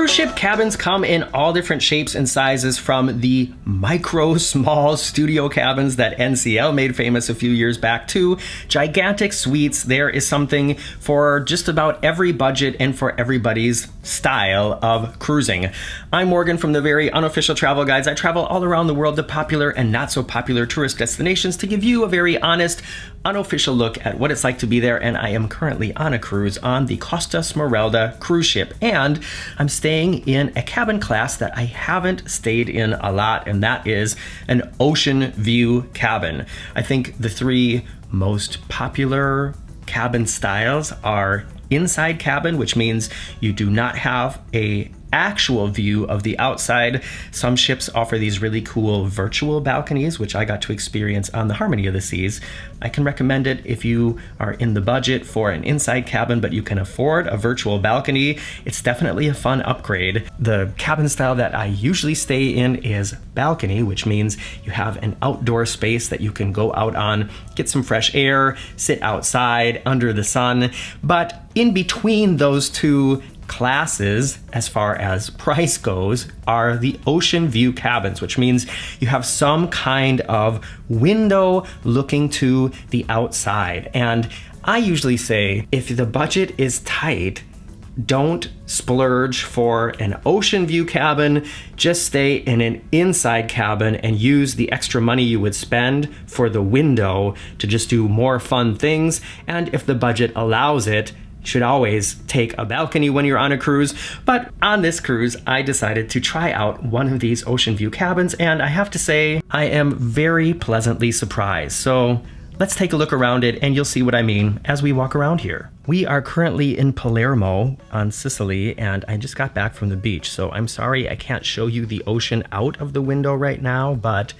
Cruise ship cabins come in all different shapes and sizes, from the micro small studio cabins that NCL made famous a few years back to gigantic suites. There is something for just about every budget and for everybody's style of cruising. I'm Morgan from the Very Unofficial Travel Guides. I travel all around the world to popular and not so popular tourist destinations to give you a very honest, unofficial look at what it's like to be there, and I am currently on a cruise on the Costa Smeralda cruise ship, and I'm staying in a cabin class that I haven't stayed in a lot, and that is an ocean view cabin. I think the three most popular cabin styles are inside cabin, which means you do not have a actual view of the outside. Some ships offer these really cool virtual balconies, which I got to experience on the Harmony of the Seas. I can recommend it if you are in the budget for an inside cabin, but you can afford a virtual balcony. It's definitely a fun upgrade. The cabin style that I usually stay in is balcony, which means you have an outdoor space that you can go out on, get some fresh air, sit outside under the sun. But in between those two classes, as far as price goes, are the ocean view cabins, which means you have some kind of window looking to the outside. And I usually say, if the budget is tight, don't splurge for an ocean view cabin. Just stay in an inside cabin and use the extra money you would spend for the window to just do more fun things. And if the budget allows it, should always take a balcony when you're on a cruise. But on this cruise, I decided to try out one of these ocean view cabins, and I have to say, I am very pleasantly surprised. So let's take a look around it and you'll see what I mean as we walk around here. We are currently in Palermo on Sicily, and I just got back from the beach, so I'm sorry I can't show you the ocean out of the window right now, but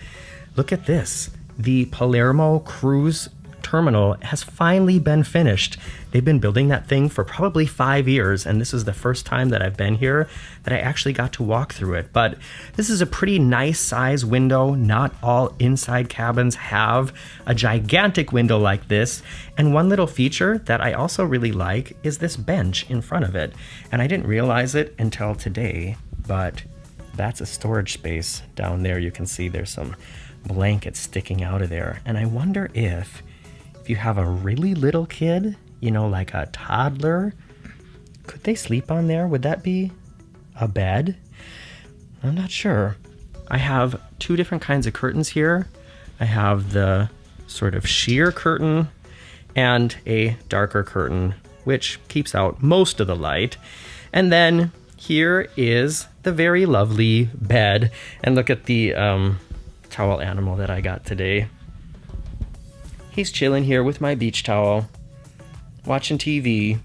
look at this. The Palermo cruise terminal has finally been finished. They've been building that thing for probably 5 years, and this is the first time that I've been here that I actually got to walk through it. But this is a pretty nice size window. Not all inside cabins have a gigantic window like this. And one little feature that I also really like is this bench in front of it. And I didn't realize it until today, but that's a storage space down there. You can see there's some blankets sticking out of there. And I wonder if you have a really little kid, you know, like a toddler, could they sleep on there? Would that be a bed? I'm not sure. I have two different kinds of curtains here. I have the sort of sheer curtain and a darker curtain, which keeps out most of the light. And then here is the very lovely bed. And look at the towel animal that I got today. He's chilling here with my beach towel, watching TV.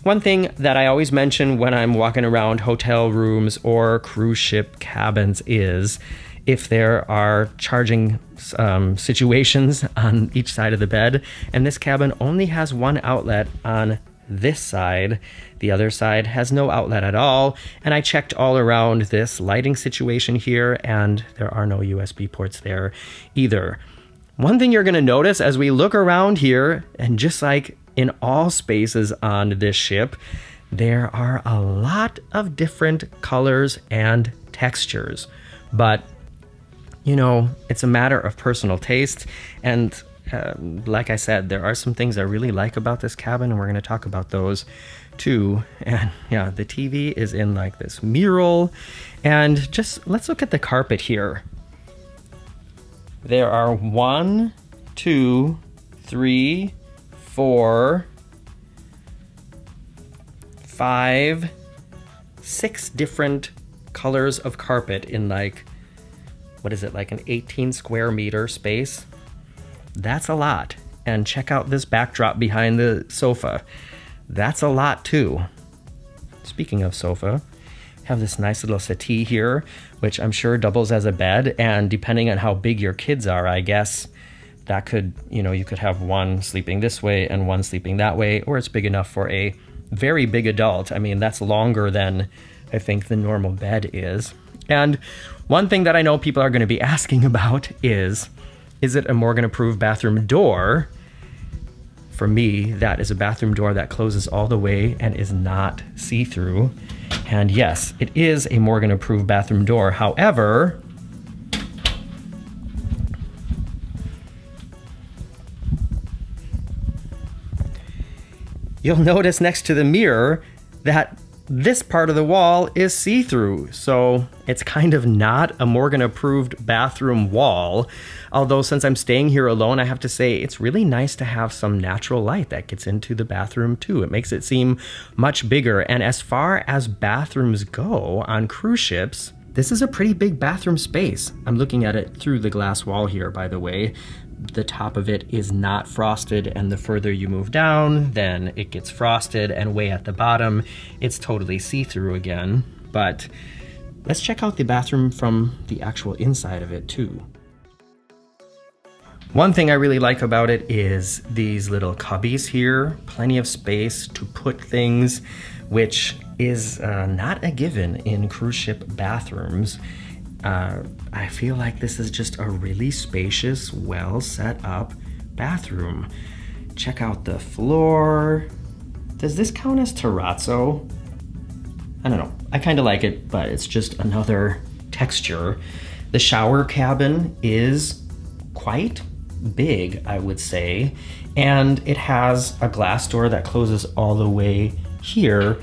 One thing that I always mention when I'm walking around hotel rooms or cruise ship cabins is if there are charging situations on each side of the bed, and this cabin only has one outlet on this side. The other side has no outlet at all, and I checked all around this lighting situation here, and there are no USB ports there either. One thing you're going to notice as we look around here, and just like in all spaces on this ship, there are a lot of different colors and textures. But, you know, it's a matter of personal taste. And like I said, there are some things I really like about this cabin, and we're going to talk about those too. And yeah, the TV is in like this mural. And just let's look at the carpet here. There are 1, 2, 3, 4, 5, 6 different colors of carpet in like, what is it, like an 18 square meter space? That's a lot. And check out this backdrop behind the sofa. That's a lot too. Speaking of sofa, have this nice little settee here, which I'm sure doubles as a bed, and depending on how big your kids are, I guess that could, you know, you could have one sleeping this way and one sleeping that way, or it's big enough for a very big adult. I mean, that's longer than I think the normal bed is. And one thing that I know people are going to be asking about is it a Morgan approved bathroom door? For me, that is a bathroom door that closes all the way and is not see-through. And yes, it is a Morgan-approved bathroom door. However, you'll notice next to the mirror that this part of the wall is see-through, so it's kind of not a Morgan-approved bathroom wall. Although since I'm staying here alone, I have to say it's really nice to have some natural light that gets into the bathroom too. It makes it seem much bigger. And as far as bathrooms go on cruise ships, this is a pretty big bathroom space. I'm looking at it through the glass wall here, by the way. The top of it is not frosted, and the further you move down, then it gets frosted, and way at the bottom, it's totally see-through again. But let's check out the bathroom from the actual inside of it too. One thing I really like about it is these little cubbies here, plenty of space to put things, which is not a given in cruise ship bathrooms. I feel like this is just a really spacious, well set up bathroom. Check out the floor. Does this count as terrazzo? I don't know. I kind of like it, but it's just another texture. The shower cabin is quite big, I would say, and it has a glass door that closes all the way here.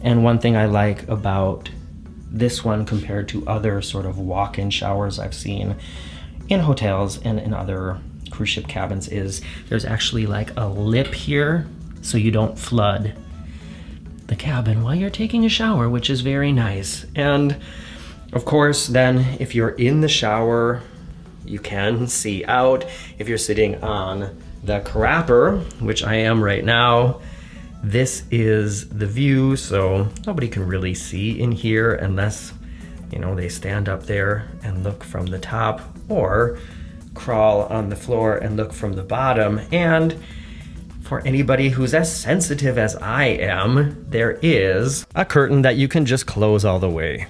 And one thing I like about this one compared to other sort of walk-in showers I've seen in hotels and in other cruise ship cabins is there's actually like a lip here so you don't flood the cabin while you're taking a shower, which is very nice. And of course, then if you're in the shower, you can see out. If you're sitting on the crapper, which I am right now, this is the view, so nobody can really see in here unless, you know, they stand up there and look from the top or crawl on the floor and look from the bottom. And for anybody who's as sensitive as I am, there is a curtain that you can just close all the way,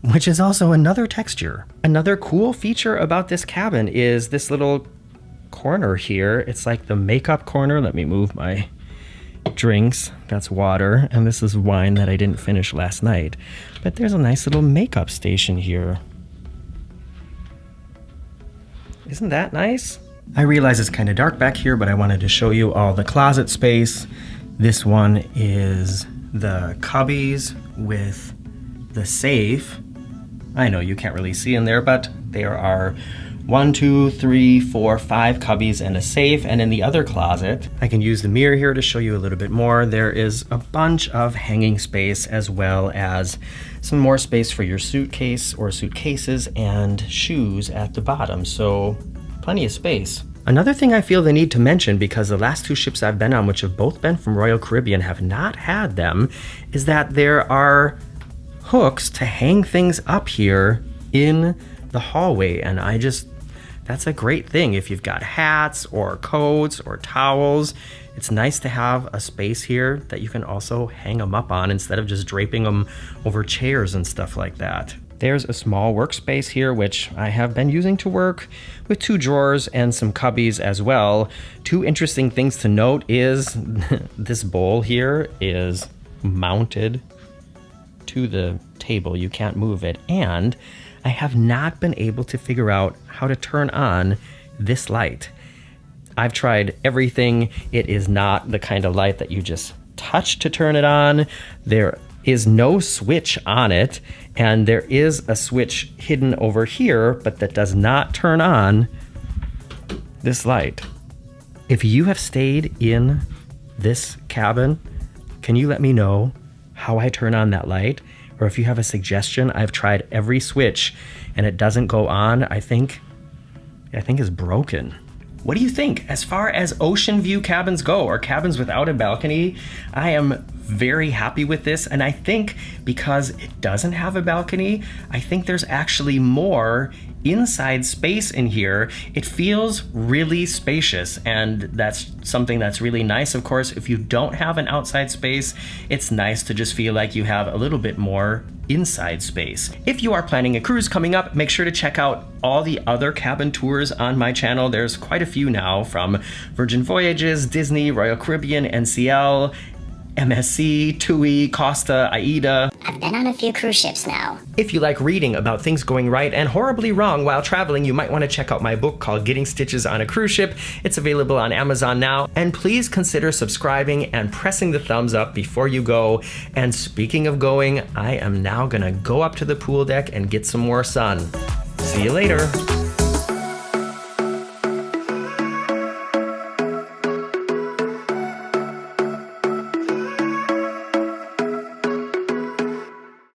which is also another texture. Another cool feature about this cabin is this little corner here. It's like the makeup corner. Let me move my drinks. That's water, and this is wine that I didn't finish last night. But there's a nice little makeup station here. Isn't that nice? I realize it's kind of dark back here, but I wanted to show you all the closet space. This one is the cubbies with the safe. I know you can't really see in there, but there are 1, 2, 3, 4, 5 cubbies and a safe. And in the other closet, I can use the mirror here to show you a little bit more. There is a bunch of hanging space as well as some more space for your suitcase or suitcases and shoes at the bottom. So plenty of space. Another thing I feel the need to mention, because the last 2 ships I've been on, which have both been from Royal Caribbean, have not had them, is that there are hooks to hang things up here in the hallway. And that's a great thing. If you've got hats or coats or towels, it's nice to have a space here that you can also hang them up on instead of just draping them over chairs and stuff like that. There's a small workspace here, which I have been using to work, with 2 drawers and some cubbies as well. 2 interesting things to note is this bowl here is mounted to the table. You can't move it. And I have not been able to figure out how to turn on this light. I've tried everything. It is not the kind of light that you just touch to turn it on. There is no switch on it, and there is a switch hidden over here, but that does not turn on this light. If you have stayed in this cabin, can you let me know how I turn on that light? Or if you have a suggestion. I've tried every switch and it doesn't go on. I think is broken. What do you think? As far as ocean view cabins go, or cabins without a balcony, I am very happy with this, and I think because it doesn't have a balcony, I think there's actually more inside space in here. It feels really spacious, and that's something that's really nice. Of course, if you don't have an outside space, it's nice to just feel like you have a little bit more inside space. If you are planning a cruise coming up, make sure to check out all the other cabin tours on my channel. There's quite a few now, from Virgin Voyages, Disney, Royal Caribbean, NCL, MSC, TUI, Costa, AIDA. I've been on a few cruise ships now. If you like reading about things going right and horribly wrong while traveling, you might want to check out my book called Getting Stitches on a Cruise Ship. It's available on Amazon now. And please consider subscribing and pressing the thumbs up before you go. And speaking of going, I am now gonna go up to the pool deck and get some more sun. See you later.